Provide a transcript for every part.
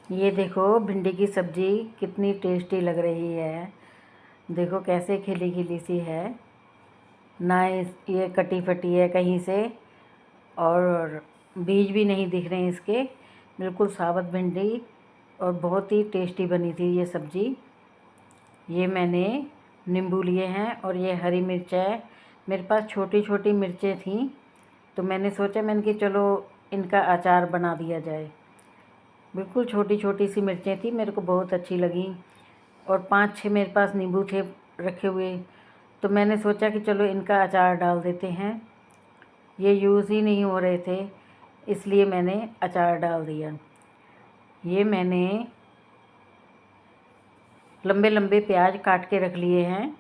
ये देखो भिंडी की सब्ज़ी कितनी टेस्टी लग रही है। देखो कैसे खिली खिली सी है ना, ये कटी फटी है कहीं से, और बीज भी नहीं दिख रहे हैं इसके। बिल्कुल साबुत भिंडी और बहुत ही टेस्टी बनी थी ये सब्ज़ी। ये मैंने नींबू लिए हैं और ये हरी मिर्च है। मेरे पास छोटी छोटी मिर्चें थीं तो मैंने सोचा कि चलो इनका अचार बना दिया जाए। बिल्कुल छोटी छोटी सी मिर्चें थी, मेरे को बहुत अच्छी लगी। और 5-6 मेरे पास नींबू थे रखे हुए, तो मैंने सोचा कि चलो इनका अचार डाल देते हैं। ये यूज़ ही नहीं हो रहे थे, इसलिए मैंने अचार डाल दिया। ये मैंने लंबे लंबे प्याज काट के रख लिए हैं,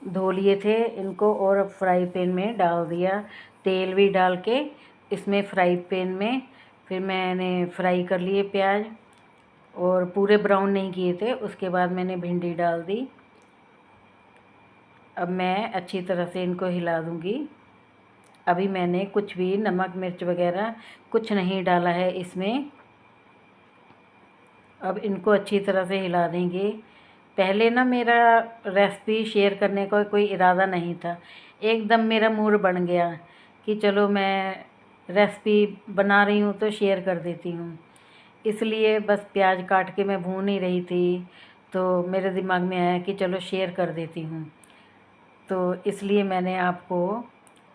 धो लिए थे इनको और फ्राई पैन में डाल दिया। तेल भी डाल के इसमें फ्राई पैन में फिर मैंने फ्राई कर लिए प्याज, और पूरे ब्राउन नहीं किए थे। उसके बाद मैंने भिंडी डाल दी। अब मैं अच्छी तरह से इनको हिला दूंगी। अभी मैंने कुछ भी नमक मिर्च वगैरह कुछ नहीं डाला है इसमें। अब इनको अच्छी तरह से हिला देंगे। पहले ना मेरा रेसिपी शेयर करने का कोई इरादा नहीं था, एकदम मेरा मूड बन गया कि चलो मैं रेसिपी बना रही हूँ तो शेयर कर देती हूँ। इसलिए बस प्याज काट के मैं भून ही रही थी, तो मेरे दिमाग में आया कि चलो शेयर कर देती हूँ। तो इसलिए मैंने आपको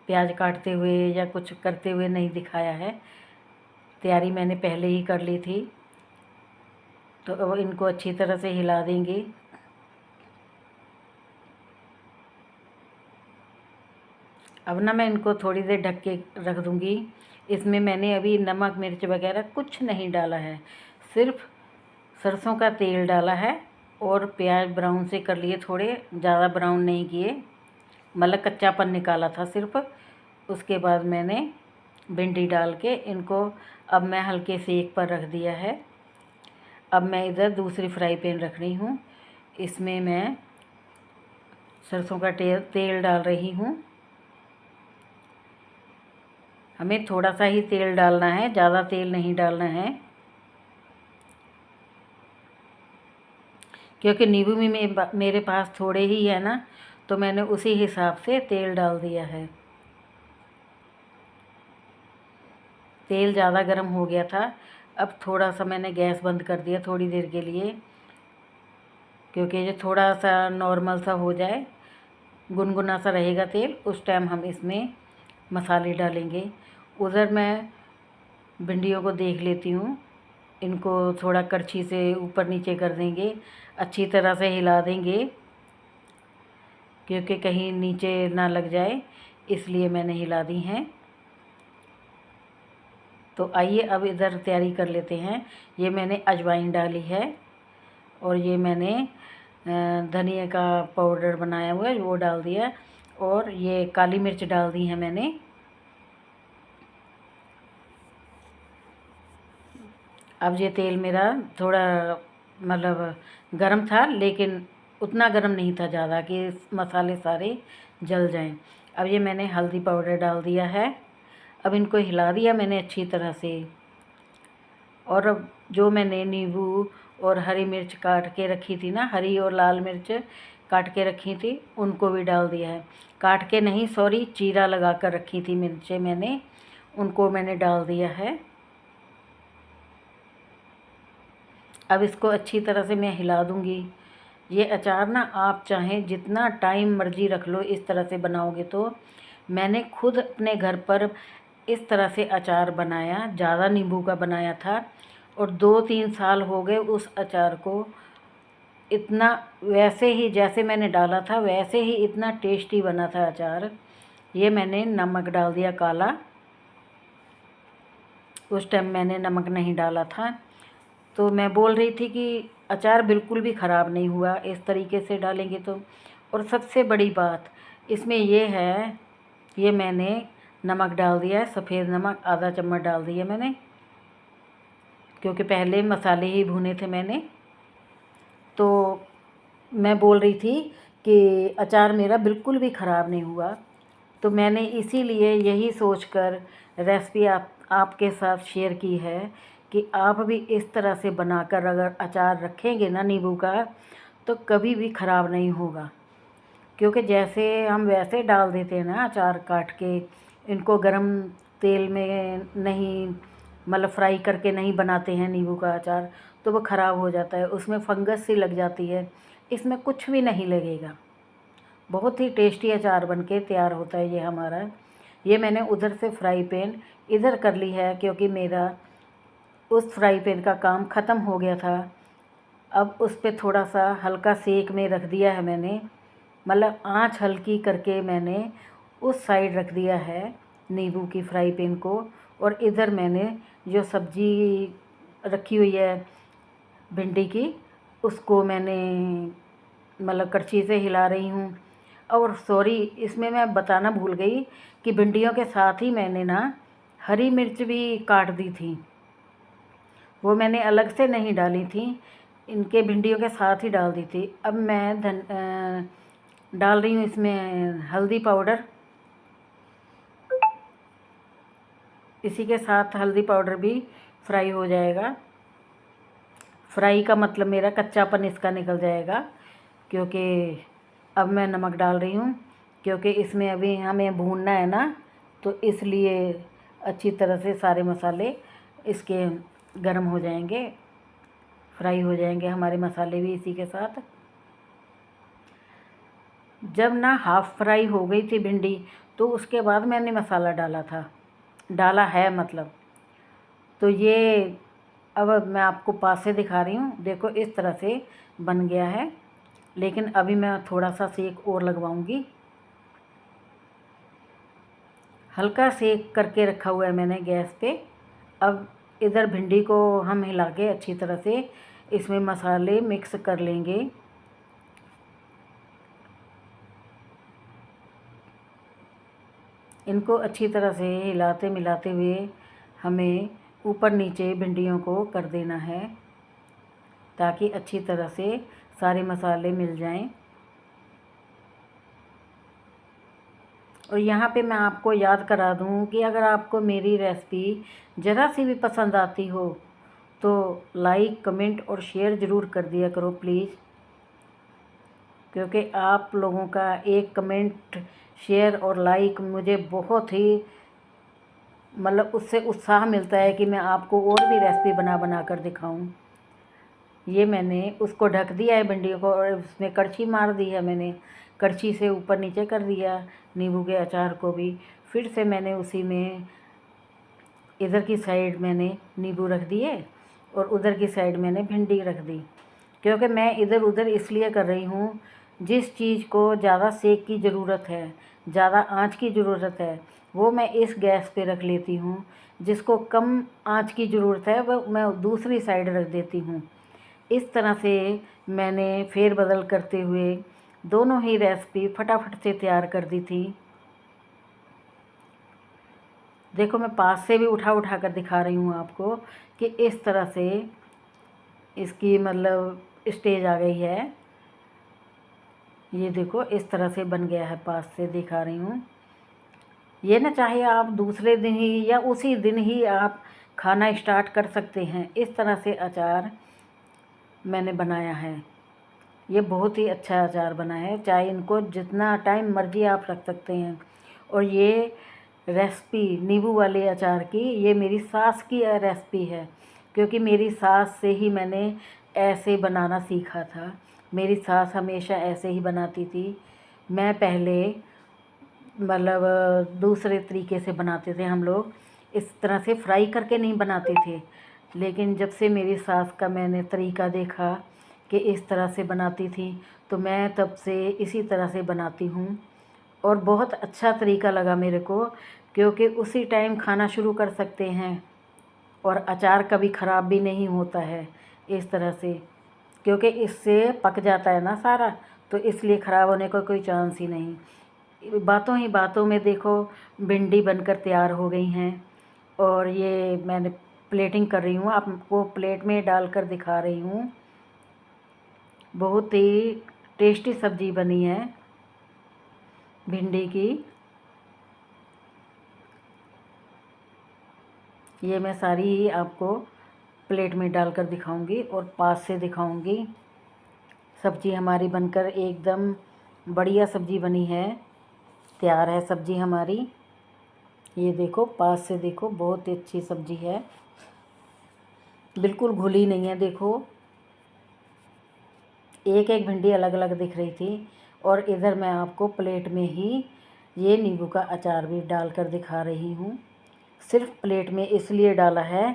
प्याज काटते हुए या कुछ करते हुए नहीं दिखाया है। तैयारी मैंने पहले ही कर ली थी। तो अब इनको अच्छी तरह से हिला देंगे। अब ना मैं इनको थोड़ी देर ढक के रख दूँगी। इसमें मैंने अभी नमक मिर्च वगैरह कुछ नहीं डाला है, सिर्फ सरसों का तेल डाला है और प्याज ब्राउन से कर लिए, थोड़े ज़्यादा ब्राउन नहीं किए, मतलब कच्चापन निकाला था सिर्फ। उसके बाद मैंने भिंडी डाल के इनको अब मैं हल्के सेक पर रख दिया है। अब मैं इधर दूसरी फ्राई पैन रख रही हूँ, इसमें मैं सरसों का तेल डाल रही हूँ। हमें थोड़ा सा ही तेल डालना है, ज़्यादा तेल नहीं डालना है, क्योंकि नींबू भी मेरे पास थोड़े ही है ना, तो मैंने उसी हिसाब से तेल डाल दिया है। तेल ज़्यादा गर्म हो गया था। अब थोड़ा सा मैंने गैस बंद कर दिया थोड़ी देर के लिए, क्योंकि ये थोड़ा सा नॉर्मल सा हो जाए, गुनगुना सा रहेगा तेल, उस टाइम हम इसमें मसाले डालेंगे। उधर मैं भिंडियों को देख लेती हूँ। इनको थोड़ा करछी से ऊपर नीचे कर देंगे, अच्छी तरह से हिला देंगे, क्योंकि कहीं नीचे ना लग जाए, इसलिए मैंने हिला दी हैं। तो आइए अब इधर तैयारी कर लेते हैं। ये मैंने अजवाइन डाली है, और ये मैंने धनिया का पाउडर बनाया हुआ है वो डाल दिया, और ये काली मिर्च डाल दी है मैंने। अब ये तेल मेरा थोड़ा मतलब गरम था, लेकिन उतना गरम नहीं था ज़्यादा कि मसाले सारे जल जाएं। अब ये मैंने हल्दी पाउडर डाल दिया है। अब इनको हिला दिया मैंने अच्छी तरह से, और अब जो मैंने नींबू और हरी मिर्च काट के रखी थी ना, हरी और लाल मिर्च काट के रखी थी, उनको भी डाल दिया है। काट के नहीं, सॉरी, चीरा लगा कर रखी थी मिर्चें मैंने, उनको मैंने डाल दिया है। अब इसको अच्छी तरह से मैं हिला दूँगी। ये अचार ना आप चाहें जितना टाइम मर्जी रख लो, इस तरह से बनाओगे तो। मैंने खुद अपने घर पर इस तरह से अचार बनाया, ज़्यादा नींबू का बनाया था, और 2-3 साल हो गए उस अचार को। इतना वैसे ही जैसे मैंने डाला था वैसे ही इतना टेस्टी बना था अचार। ये मैंने नमक डाल दिया काला, उस टाइम मैंने नमक नहीं डाला था। तो मैं बोल रही थी कि अचार बिल्कुल भी ख़राब नहीं हुआ इस तरीके से डालेंगे तो। और सबसे बड़ी बात इसमें ये है, ये मैंने नमक डाल दिया है, सफ़ेद नमक आधा चम्मच डाल दिया मैंने, क्योंकि पहले मसाले ही भुने थे मैंने। तो मैं बोल रही थी कि अचार मेरा बिल्कुल भी ख़राब नहीं हुआ। तो मैंने इसीलिए यही सोचकर रेसिपी आपके साथ शेयर की है कि आप भी इस तरह से बनाकर अगर अचार रखेंगे ना नींबू का, तो कभी भी ख़राब नहीं होगा। क्योंकि जैसे हम वैसे डाल देते हैं ना अचार काट के, इनको गरम तेल में नहीं, मतलब फ्राई करके नहीं बनाते हैं नींबू का अचार, तो वो ख़राब हो जाता है, उसमें फंगस सी लग जाती है। इसमें कुछ भी नहीं लगेगा। बहुत ही टेस्टी अचार बनके तैयार होता है ये हमारा। ये मैंने उधर से फ्राई पैन इधर कर ली है, क्योंकि मेरा उस फ्राई पैन का काम ख़त्म हो गया था। अब उस पे थोड़ा सा हल्का सेक में रख दिया है मैंने, मतलब आंच हल्की करके मैंने उस साइड रख दिया है नींबू की फ्राई पैन को। और इधर मैंने जो सब्ज़ी रखी हुई है भिंडी की, उसको मैंने मतलब कड़छी से हिला रही हूँ। और सॉरी, इसमें मैं बताना भूल गई कि भिंडियों के साथ ही मैंने ना हरी मिर्च भी काट दी थी, वो मैंने अलग से नहीं डाली थी, इनके भिंडियों के साथ ही डाल दी थी। अब मैं डाल रही हूँ इसमें हल्दी पाउडर। इसी के साथ हल्दी पाउडर भी फ्राई हो जाएगा। फ्राई का मतलब मेरा कच्चापन इसका निकल जाएगा। क्योंकि अब मैं नमक डाल रही हूँ, क्योंकि इसमें अभी हमें भूनना है ना, तो इसलिए अच्छी तरह से सारे मसाले इसके गर्म हो जाएंगे, फ्राई हो जाएंगे हमारे मसाले भी इसी के साथ। जब ना हाफ़ फ्राई हो गई थी भिंडी, तो उसके बाद मैंने मसाला डाला था, डाला है मतलब। तो ये अब मैं आपको पास से दिखा रही हूँ, देखो इस तरह से बन गया है। लेकिन अभी मैं थोड़ा सा सेक और लगवाऊंगी। हल्का सेक करके रखा हुआ है मैंने गैस पे। अब इधर भिंडी को हम हिला के अच्छी तरह से इसमें मसाले मिक्स कर लेंगे। इनको अच्छी तरह से हिलाते मिलाते हुए हमें ऊपर नीचे भिंडियों को कर देना है, ताकि अच्छी तरह से सारे मसाले मिल जाएं। और यहाँ पे मैं आपको याद करा दूँ कि अगर आपको मेरी रेसिपी ज़रा सी भी पसंद आती हो, तो लाइक कमेंट और शेयर ज़रूर कर दिया करो प्लीज़। क्योंकि आप लोगों का एक कमेंट, शेयर और लाइक मुझे बहुत ही मतलब उससे उत्साह मिलता है कि मैं आपको और भी रेसिपी बना बना कर दिखाऊं। ये मैंने उसको ढक दिया है भिंडियों को, और उसमें कड़छी मार दी है मैंने, कड़छी से ऊपर नीचे कर दिया नींबू के अचार को भी। फिर से मैंने उसी में इधर की साइड मैंने नींबू रख दिए और उधर की साइड मैंने भिंडी रख दी। क्योंकि मैं इधर उधर इसलिए कर रही हूँ, जिस चीज़ को ज़्यादा सेक की ज़रूरत है, ज़्यादा आंच की ज़रूरत है, वो मैं इस गैस पे रख लेती हूँ। जिसको कम आंच की ज़रूरत है वो मैं दूसरी साइड रख देती हूँ। इस तरह से मैंने फेर बदल करते हुए दोनों ही रेसिपी फटाफट से तैयार कर दी थी। देखो मैं पास से भी उठा उठा कर दिखा रही हूँ आपको कि इस तरह से इसकी मतलब स्टेज आ गई है। ये देखो इस तरह से बन गया है, पास से दिखा रही हूँ। ये ना चाहे आप दूसरे दिन ही या उसी दिन ही आप खाना स्टार्ट कर सकते हैं। इस तरह से अचार मैंने बनाया है। ये बहुत ही अच्छा अचार बना है, चाहे इनको जितना टाइम मर्जी आप रख सकते हैं। और ये रेसिपी नींबू वाले अचार की, ये मेरी सास की रेसिपी है। क्योंकि मेरी सास से ही मैंने ऐसे बनाना सीखा था। मेरी सास हमेशा ऐसे ही बनाती थी। मैं पहले मतलब दूसरे तरीके से बनाते थे हम लोग, इस तरह से फ्राई करके नहीं बनाते थे। लेकिन जब से मेरी सास का मैंने तरीका देखा कि इस तरह से बनाती थी, तो मैं तब से इसी तरह से बनाती हूँ। और बहुत अच्छा तरीका लगा मेरे को, क्योंकि उसी टाइम खाना शुरू कर सकते हैं और अचार कभी ख़राब भी नहीं होता है इस तरह से। क्योंकि इससे पक जाता है ना सारा, तो इसलिए ख़राब होने का कोई चांस ही नहीं। बातों ही बातों में देखो भिंडी बनकर तैयार हो गई हैं। और ये मैंने प्लेटिंग कर रही हूँ, आपको प्लेट में डालकर दिखा रही हूँ। बहुत ही टेस्टी सब्ज़ी बनी है भिंडी की। ये मैं सारी ही आपको प्लेट में डालकर दिखाऊंगी और पास से दिखाऊंगी। सब्ज़ी हमारी बनकर एकदम बढ़िया सब्ज़ी बनी है, तैयार है सब्ज़ी हमारी। ये देखो, पास से देखो, बहुत ही अच्छी सब्ज़ी है, बिल्कुल घुली नहीं है। देखो, एक एक भिंडी अलग अलग दिख रही थी। और इधर मैं आपको प्लेट में ही ये नींबू का अचार भी डालकर दिखा रही हूँ। सिर्फ प्लेट में इसलिए डाला है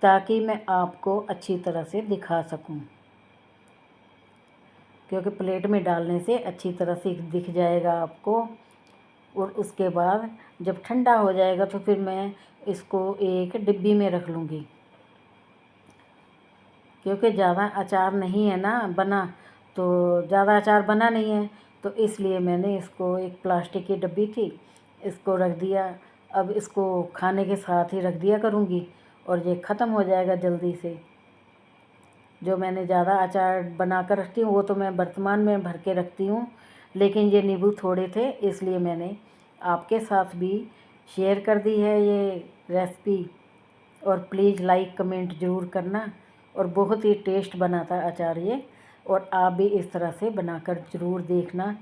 ताकि मैं आपको अच्छी तरह से दिखा सकूँ, क्योंकि प्लेट में डालने से अच्छी तरह से दिख जाएगा आपको। और उसके बाद जब ठंडा हो जाएगा तो फिर मैं इसको एक डिब्बी में रख लूँगी, क्योंकि ज़्यादा अचार नहीं है ना बना, तो ज़्यादा अचार बना नहीं है, तो इसलिए मैंने इसको एक प्लास्टिक की डब्बी थी, इसको रख दिया। अब इसको खाने के साथ ही रख दिया करूँगी और ये ख़त्म हो जाएगा जल्दी से। जो मैंने ज़्यादा अचार बना कर रखती हूँ वो तो मैं बर्तमान में भर के रखती हूँ, लेकिन ये नींबू थोड़े थे इसलिए मैंने आपके साथ भी शेयर कर दी है ये रेसिपी। और प्लीज़ लाइक कमेंट ज़रूर करना। और बहुत ही टेस्ट बना था अचार ये, और आप भी इस तरह से बनाकर ज़रूर देखना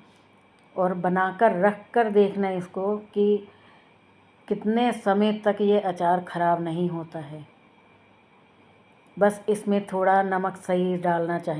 और बनाकर रख कर देखना इसको कि कितने समय तक ये अचार ख़राब नहीं होता है। बस इसमें थोड़ा नमक सही डालना चाहिए।